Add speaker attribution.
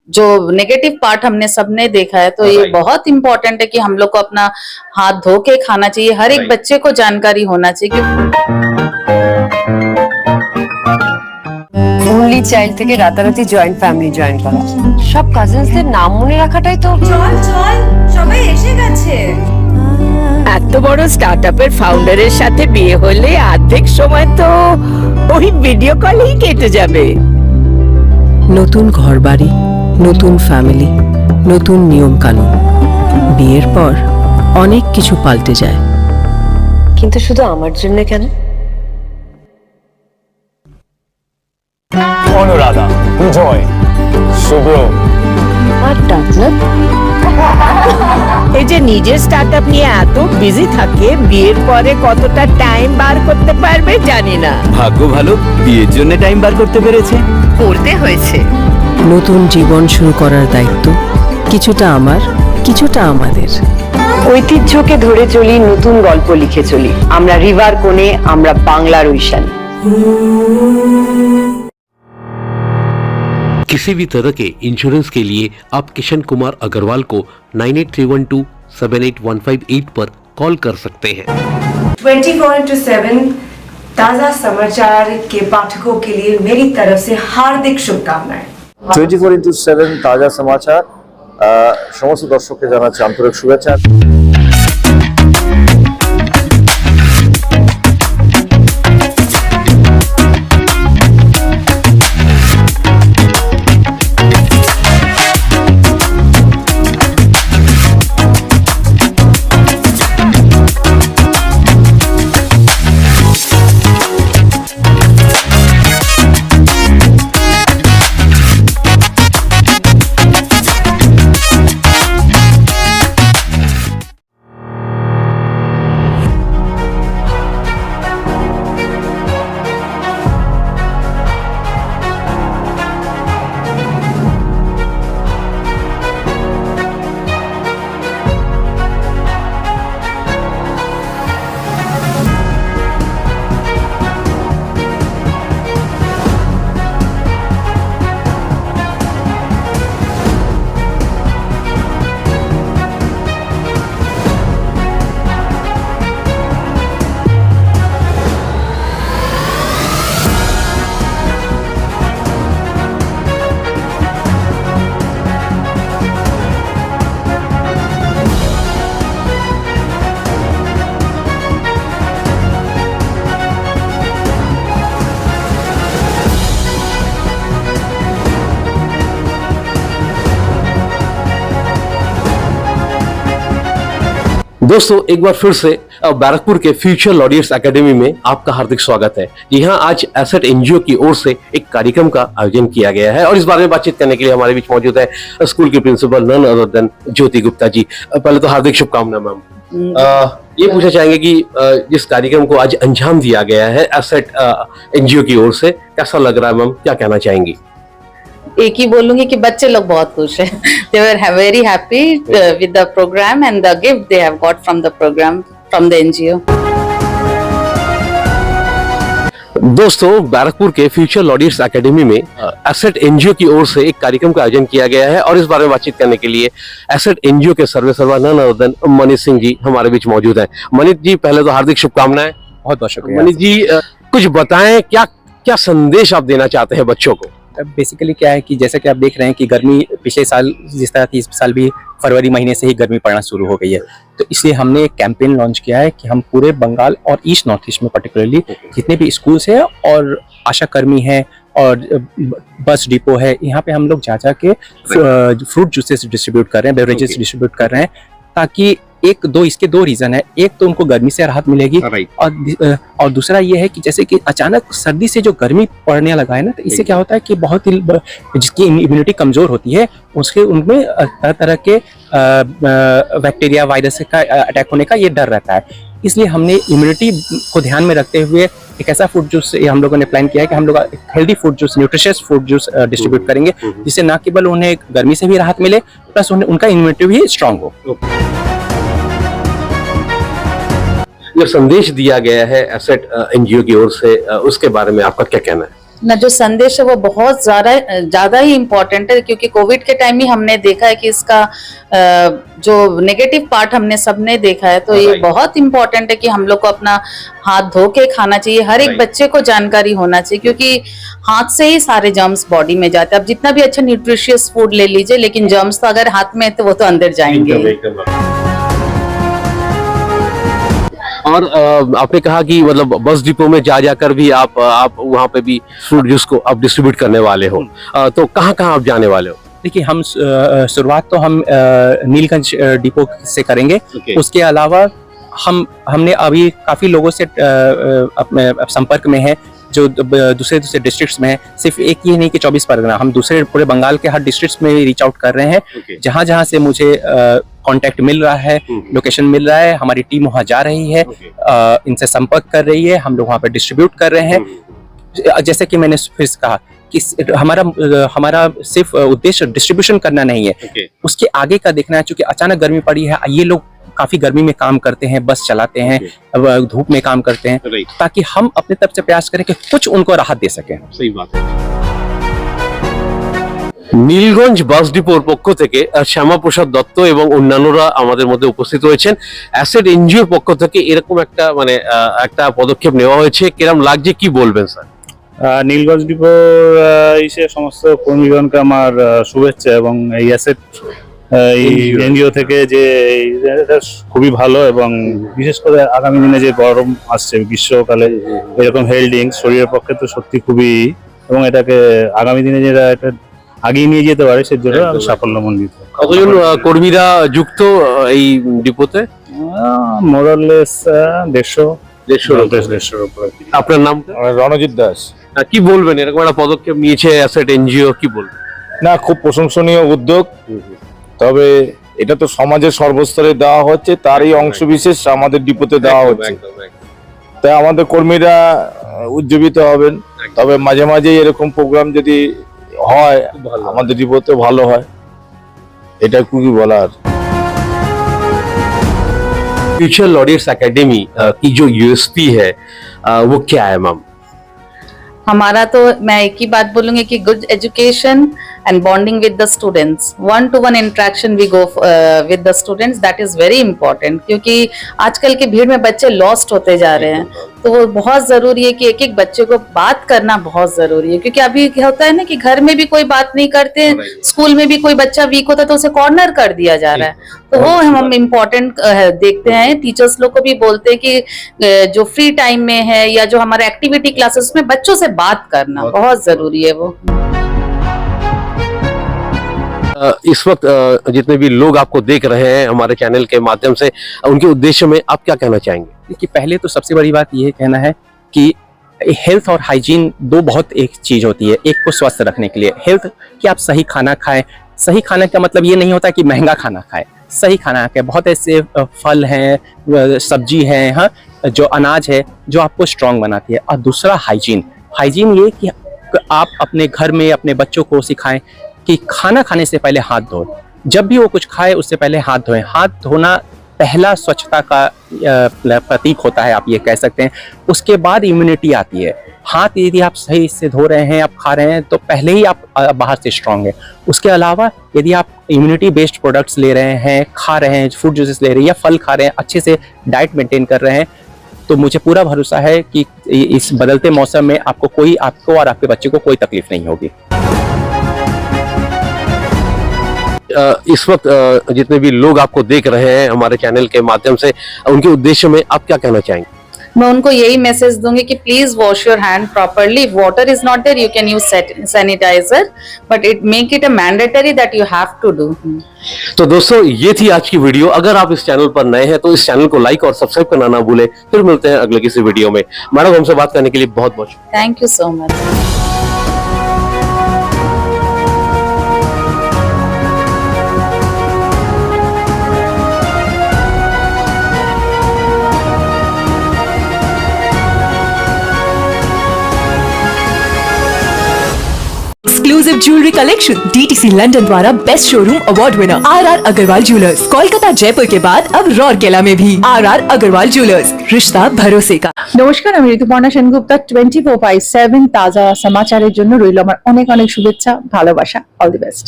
Speaker 1: जो negative part हमने सबने देखा है, तो ये बहुत इंपॉर्टेंट है कि हम लोग को अपना हाथ धो के खाना चाहिए। हर एक बच्चे को जानकारी होना चाहिए
Speaker 2: ओनली चाइल्ड থেকে রাতারাতি জয়েন্ট ফ্যামিলি জয়েন করা, সব কাজিনসদের নাম মনে রাখাটাই তো।
Speaker 3: চল চল সবাই এসে গেছে।
Speaker 4: এত বড় স্টার্টআপের ফাউন্ডারের সাথে বিয়ে হলে অর্ধেক সময় তো ওই ভিডিও কলেই কেটে যাবে।
Speaker 5: নতুন ঘরবাড়ি, নতুন ফ্যামিলি, নতুন নিয়ম কানুন, বিয়ের পর অনেক কিছু পাল্টে যায়।
Speaker 2: কিন্তু শুধু আমার জন্য কেন?
Speaker 6: অনুরাধা, বিজয়, শুভ্র
Speaker 2: আর ডাকনাথ
Speaker 4: এই যে নিজের স্টার্টআপ নিয়ে এত বিজি থাকে, বিয়ের পরে কতটা টাইম বার করতে পারবে জানি না।
Speaker 7: ভাগ্য ভালো, বিয়ের জন্য টাইম বার করতে পেরেছে।
Speaker 4: করতে হয়েছে।
Speaker 5: নতুন জীবন শুরু করার দায়িত্ব কিছুটা আমার, কিছুটা আমাদের।
Speaker 2: ঐতিহ্যকে ধরে চলি, নতুন গল্প লিখে চলি। আমরা রিভার কোণে, আমরা বাংলার ঐশান।
Speaker 8: किसी भी तरह के इंश्योरेंस के लिए आप किशन कुमार अग्रवाल को 9831278158 पर कॉल कर सकते हैं।
Speaker 3: 24/7 ताजा समाचार के पाठकों के लिए मेरी तरफ से हार्दिक शुभकामनाएं।
Speaker 6: 24/7 তাজা সমাচার সমস্ত দর্শককে জানাচ্ছি আন্তরিক শুভেচ্ছা।
Speaker 8: दोस्तों एक बार फिर से बैरकपुर के फ्यूचर लॉरियर्स एकेडमी में आपका हार्दिक स्वागत है। यहाँ आज एसेट एनजीओ की ओर से एक कार्यक्रम का आयोजन किया गया है और इस बारे में बातचीत करने के लिए हमारे बीच मौजूद है स्कूल के प्रिंसिपल नन अदर देन ज्योति गुप्ता जी। पहले तो हार्दिक शुभकामनाएं मैम। ये पूछना चाहेंगे कि जिस कार्यक्रम को आज अंजाम दिया गया है एसेट एनजीओ की ओर से, कैसा लग रहा है मैम, क्या कहना चाहेंगी?
Speaker 1: एक ही बोलूंगी कि बच्चे लोग बहुत खुश हैं। They were very happy with the program and the gift they have got from the program from the NGO.
Speaker 8: दोस्तों बैरकपुर के फ्यूचर लॉरियर्स एकेडमी में एसेट एनजीओ की ओर से एक कार्यक्रम का आयोजन किया गया है और इस बारे में बातचीत करने के लिए एसेट एनजीओ के सर्वेसर्वा none other than Manish Singh ji हमारे बीच मौजूद हैं। मनीष जी पहले तो हार्दिक शुभकामनाएं।
Speaker 7: बहुत बहुत शुक्रिया।
Speaker 8: मनीष जी कुछ बताएं, क्या क्या संदेश आप देना चाहते हैं बच्चों को?
Speaker 7: बेसिकली क्या है कि जैसे कि आप देख रहे हैं कि गर्मी पिछले साल जिस तरह थी, इस साल भी फरवरी महीने से ही गर्मी पड़ना शुरू हो गई है। तो इसलिए हमने एक कैंपेन लॉन्च किया है कि हम पूरे बंगाल और ईस्ट नॉर्थ ईस्ट में पर्टिकुलरली जितने भी स्कूल्स हैं और आशा कर्मी हैं और बस डिपो है, यहाँ पे हम लोग जा के फ्रूट जूसेस डिस्ट्रीब्यूट कर रहे हैं, बेवरेजेस डिस्ट्रीब्यूट कर रहे हैं, ताकि इसके दो रीजन है। एक तो उनको गर्मी से राहत मिलेगी और दूसरा ये है कि जैसे कि अचानक सर्दी से जो गर्मी पड़ने लगा है ना, तो इससे क्या होता है कि बहुत ही जिसकी इम्यूनिटी कमजोर होती है उसके उनमें तरह तरह के बैक्टीरिया वायरस का अटैक होने का ये डर रहता है। इसलिए हमने इम्यूनिटी को ध्यान में रखते हुए एक ऐसा फ्रूट जूस हम लोगों ने प्लान किया है कि हम लोग healthy fruit juice, nutritious fruit juice distribute करेंगे, जिससे न केवल उन्हें गर्मी से भी राहत मिले प्लस उनका इम्यूनिटी भी स्ट्रांग हो।
Speaker 8: जो संदेश दिया गया है एसेट एनजीओ की ओर से, उसके बारे में आपका क्या कहना है?
Speaker 1: ना जो संदेश है वो बहुत ज्यादा ही इम्पोर्टेंट है, क्योंकि कोविड के टाइम ही हमने देखा है कि इसका जो नेगेटिव पार्ट हमने सबने देखा है, तो ये बहुत इम्पोर्टेंट है कि हम लोग को अपना हाथ धो के खाना चाहिए। हर एक बच्चे को जानकारी होना चाहिए, क्योंकि हाथ से ही सारे जर्म्स बॉडी में जाते हैं। अब जितना भी अच्छा न्यूट्रिशियस फूड ले लीजिए, लेकिन जर्म्स तो अगर हाथ में है तो वो तो अंदर जाएंगे।
Speaker 8: और आपने कहा कि मतलब बस डिपो में जा जाकर भी आप वहाँ पे भी फ्रूट जूस को आप डिस्ट्रीब्यूट करने वाले हो, तो कहाँ कहाँ आप जाने वाले हो?
Speaker 7: देखिए, हम शुरुआत तो हम नीलगंज डिपो से करेंगे। उसके अलावा हमने अभी काफी लोगों से अपने संपर्क में है जो दूसरे डिस्ट्रिक्ट्स में है। सिर्फ एक ही नहीं कि 24 परगना, हम दूसरे पूरे बंगाल के हर डिस्ट्रिक्ट्स में रीच आउट कर रहे हैं। जहां जहां से मुझे कांटेक्ट मिल रहा है, लोकेशन मिल रहा है, हमारी टीम वहां जा रही है, इनसे संपर्क कर रही है, हम लोग वहां पे डिस्ट्रीब्यूट कर रहे हैं। जैसे कि मैंने फिर से कहा कि हमारा सिर्फ उद्देश्य डिस्ट्रीब्यूशन करना नहीं है, उसके आगे का देखना है। क्योंकि अचानक गर्मी पड़ी है, ये लोग काफी गर्मी में काम करते हैं, बस चलाते हैं, धूप में काम करते हैं, ताकि हम अपने तरफ से प्रयास करें कि कुछ उनको राहत दे सकें।
Speaker 8: सही बात है। নীলগঞ্জ বাস ডিপোর পক্ষ থেকে শ্যামাপ্রসাদ দত্ত এবং অন্যান্যরা আমাদের মধ্যে উপস্থিত হয়েছেন। অ্যাসেট এনজিওর পক্ষ থেকে এরকম একটা একটা পদক্ষেপ নেওয়া হয়েছে, কিরকম লাগছে কি বলবেন স্যার?
Speaker 9: নীলগঞ্জ ডিপোর ইসে সমস্ত কর্মীগণকে আমার শুভেচ্ছা, এবং এই অ্যাসেট এই এনজিও থেকে যে এটা খুবই ভালো, এবং বিশেষ করে আগামী দিনে যে গরম আসছে গ্রীষ্মকালে এরকম হেলথ ড্রিঙ্কস শরীরের পক্ষে তো সত্যি খুবই, এবং এটাকে আগামী দিনে যেটা এটা আগিয়ে নিয়ে যেতে পারে সেজন্য আমি সাফল্যমণ্ডিত।
Speaker 8: কতজন কর্মীরা যুক্ত এই ডিপোতে?
Speaker 9: মোরালেস 150-150 উপরে।
Speaker 8: আপনার নাম?
Speaker 6: রণজিৎ দাস।
Speaker 8: কি বলবেন, এরকম একটা পদক্ষেপ নিয়েছে অ্যাসেট এনজিও, কি বলবেন?
Speaker 6: না, খুব প্রশংসনীয় উদ্যোগ। তবে এটা তো সমাজের সর্বস্তরে দেওয়া হচ্ছে, তারই অংশ বিশেষ আমাদের ডিপোতে দেওয়া হচ্ছে, তাই আমাদের কর্মীরা উজ্জীবিত হবেন। তবে মাঝে মাঝে এরকম প্রোগ্রাম যদি হয় আমাদের ডিপোতে ভালো হয়, এটা খুবই বলার।
Speaker 8: फ्यूचर लॉरियर्स एकेडमी की जो यूएसपी है वो क्या है मैम?
Speaker 1: हमारा तो मैं एक ही बात बोलूंगी कि good education and bonding with the students, 1-to-1 interaction we go with the students, that is very important. क्योंकि आजकल की भीड़ में बच्चे लॉस्ट होते जा रहे हैं, तो वो बहुत जरूरी है कि एक एक बच्चे को बात करना बहुत जरूरी है। क्योंकि अभी क्या होता है ना कि घर में भी कोई बात नहीं करते, स्कूल में भी कोई बच्चा वीक होता है तो उसे कॉर्नर कर दिया जा रहा है, तो वो हम इम्पोर्टेंट देखते हैं। टीचर्स लोग को भी बोलते हैं कि जो फ्री टाइम में है या जो हमारे एक्टिविटी क्लासेस में बच्चों से बात करना बहुत जरूरी है। वो
Speaker 8: इस वक्त जितने भी लोग आपको देख रहे हैं हमारे चैनल के माध्यम से, उनके उद्देश्य में आप क्या कहना चाहेंगे?
Speaker 7: देखिए, पहले तो सबसे बड़ी बात ये कहना है कि हेल्थ और हाइजीन दो बहुत एक चीज होती है। एक को स्वस्थ रखने के लिए हेल्थ कि आप सही खाना खाएं। सही खाने का मतलब ये नहीं होता कि महंगा खाना खाएं, सही खाना खाएं। बहुत ऐसे फल हैं, सब्जी हैं, हाँ, जो अनाज है जो आपको स्ट्रांग बनाती है। और दूसरा हाइजीन ये कि आप अपने घर में अपने बच्चों को सिखाएं कि खाना खाने से पहले हाथ धोएं। जब भी वो कुछ खाए उससे पहले हाथ धोएं। हाथ धोना पहला स्वच्छता का प्रतीक होता है, आप ये कह सकते हैं। उसके बाद इम्यूनिटी आती है। हाथ यदि आप सही से धो रहे हैं, आप खा रहे हैं, तो पहले ही आप बाहर से स्ट्रांग है। उसके अलावा यदि आप इम्यूनिटी बेस्ड प्रोडक्ट्स ले रहे हैं, खा रहे हैं, फ्रूट जूसेस ले रहे हैं या फल खा रहे हैं, अच्छे से डाइट मेंटेन कर रहे हैं, तो मुझे पूरा भरोसा है कि इस बदलते मौसम में आपको और आपके बच्चे को कोई तकलीफ नहीं होगी।
Speaker 8: इस वक्त जितने भी लोग आपको देख रहे हैं हमारे चैनल के माध्यम से, उनके उद्देश्य में आप क्या कहना चाहेंगे?
Speaker 1: मैं उनको यही मैसेज दूंगी कि please wash your hand properly. Water is not there, you can use sanitizer, but it make it a mandatory that you have to do.
Speaker 8: तो दोस्तों, ये थी आज की वीडियो। अगर आप इस चैनल पर नए हैं तो इस चैनल को लाइक और सब्सक्राइब करना ना भूलें। फिर मिलते हैं अगले किसी वीडियो में। मैडम, हमसे बात करने के लिए बहुत बहुत
Speaker 1: thank you so much.
Speaker 2: exclusive
Speaker 10: exclusive jewellery collection DTC London द्वारा best showroom award winner R Agrawal jewellers, Kolkata Jaipur के बाद अब रौरकेला में भी आर अग्रवाल ज्वेलर्स, रिश्ता भरोसे का।
Speaker 11: নমস্কার, আমি ঋতুপর্ণা সেনগুপ্তা। 24/7 তাজা সমাচারের জন্য রইল আমার অনেক অনেক শুভেচ্ছা, ভালোবাসা। All the best.